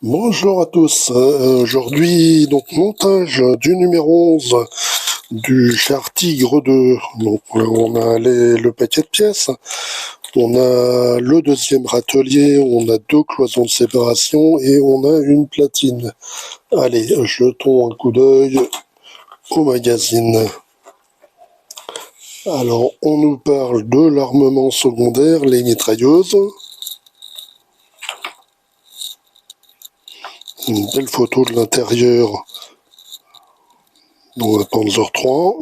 Bonjour à tous. Aujourd'hui, donc montage du numéro 11 du Char Tigre 2. Donc là, on a le paquet de pièces. On a le deuxième râtelier, on a deux cloisons de séparation et on a une platine. Allez, jetons un coup d'œil au magazine. Alors, on nous parle de l'armement secondaire, les mitrailleuses. Une belle photo de l'intérieur dans la Panzer 3.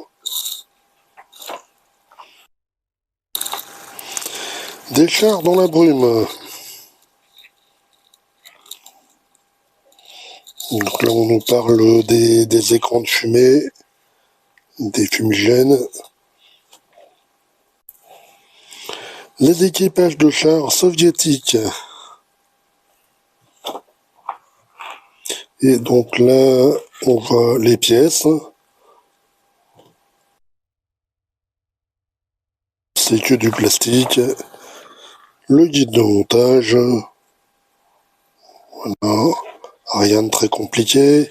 Des chars dans la brume. Donc là, on nous parle des écrans de fumée, des fumigènes. Les équipages de chars soviétiques. Et donc là, on voit les pièces. C'est que du plastique. Le guide de montage. Voilà. Rien de très compliqué.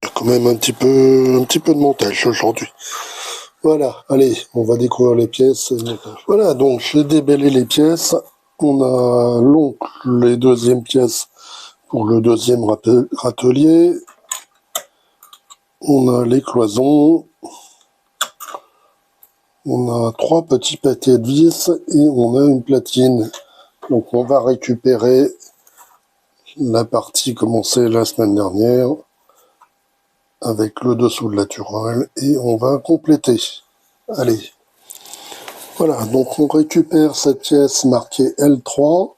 Il y a quand même un petit peu de montage aujourd'hui. Voilà, allez, on va découvrir les pièces. Voilà, donc j'ai débellé les pièces. On a les deuxièmes pièces pour le deuxième râtelier. On a les cloisons. On a 3 petits paquets de vis et on a une platine. Donc on va récupérer la partie commencée la semaine dernière avec le dessous de la turelle et on va compléter. Allez. Voilà, donc on récupère cette pièce marquée L3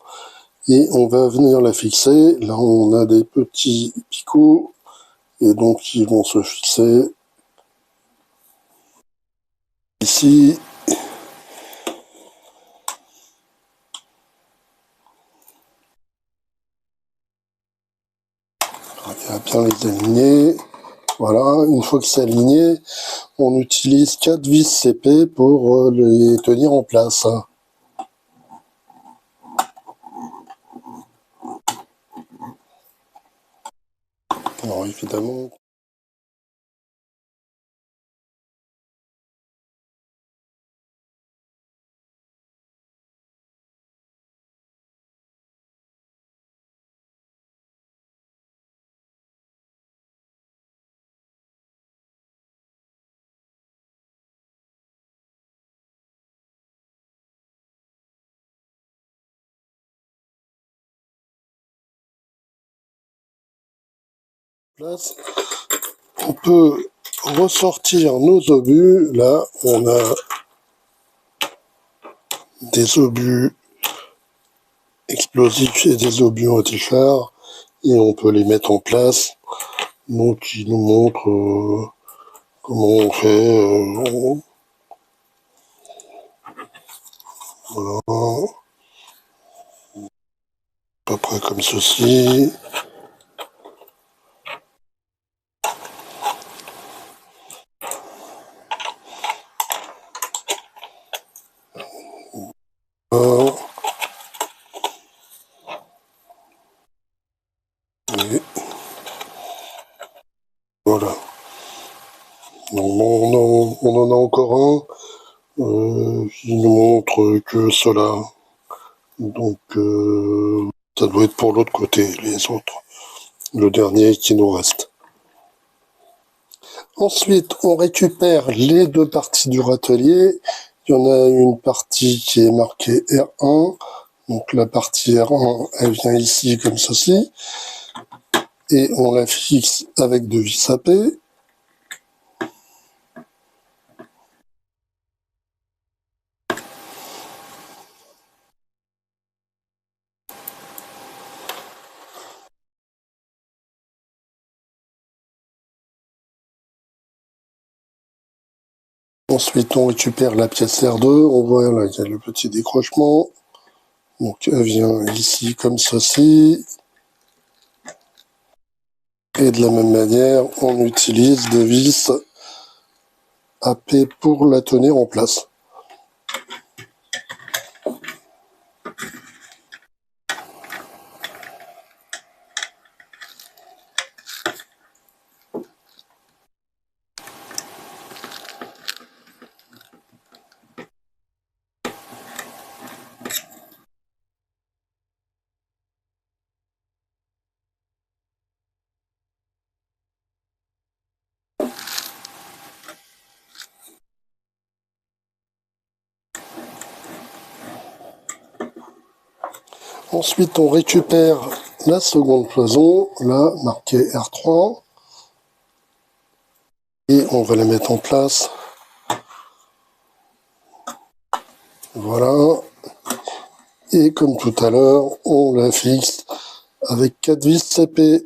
et on va venir la fixer. Là on a des petits picots et donc ils vont se fixer ici. On va bien les aligner. Voilà, une fois que c'est aligné, on utilise 4 vis CP pour les tenir en place. Alors évidemment, place, on peut ressortir nos obus. Là, on a des obus explosifs et des obus anti-char et on peut les mettre en place. Donc, il nous montre comment on fait. Voilà, à peu près comme ceci. Voilà. Et voilà. Donc, on en a encore un qui nous montre que cela. Donc, ça doit être pour l'autre côté, les autres. Le dernier qui nous reste. Ensuite, on récupère les deux parties du râtelier. Il y en a une partie qui est marquée R1. Donc, la partie R1, elle vient ici comme ceci. Et on la fixe avec 2 vis AP. Ensuite, on récupère la pièce R2. On voit là, il y a le petit décrochement. Donc, elle vient ici comme ceci. Et de la même manière, on utilise 2 vis AP pour la tenir en place. Ensuite, on récupère la seconde cloison, là, marquée R3. Et on va la mettre en place. Voilà. Et comme tout à l'heure, on la fixe avec 4 vis CP.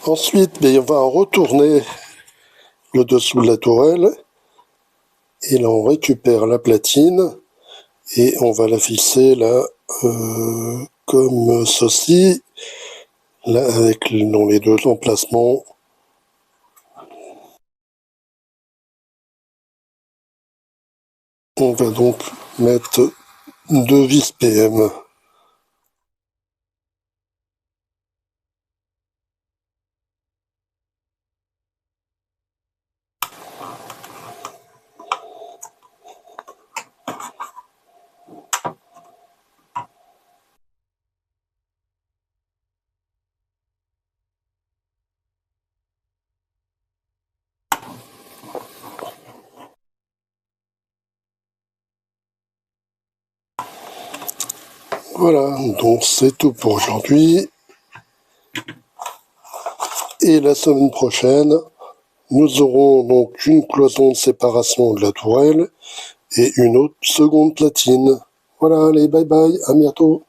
Ensuite, on va retourner le dessous de la tourelle. Et là, on récupère la platine. Et on va la fixer là, comme ceci. Là, avec dans les deux emplacements. On va donc mettre 2 vis PM. Voilà, donc c'est tout pour aujourd'hui. Et la semaine prochaine, nous aurons donc une cloison de séparation de la tourelle et une autre seconde platine. Voilà, allez, bye bye, à bientôt.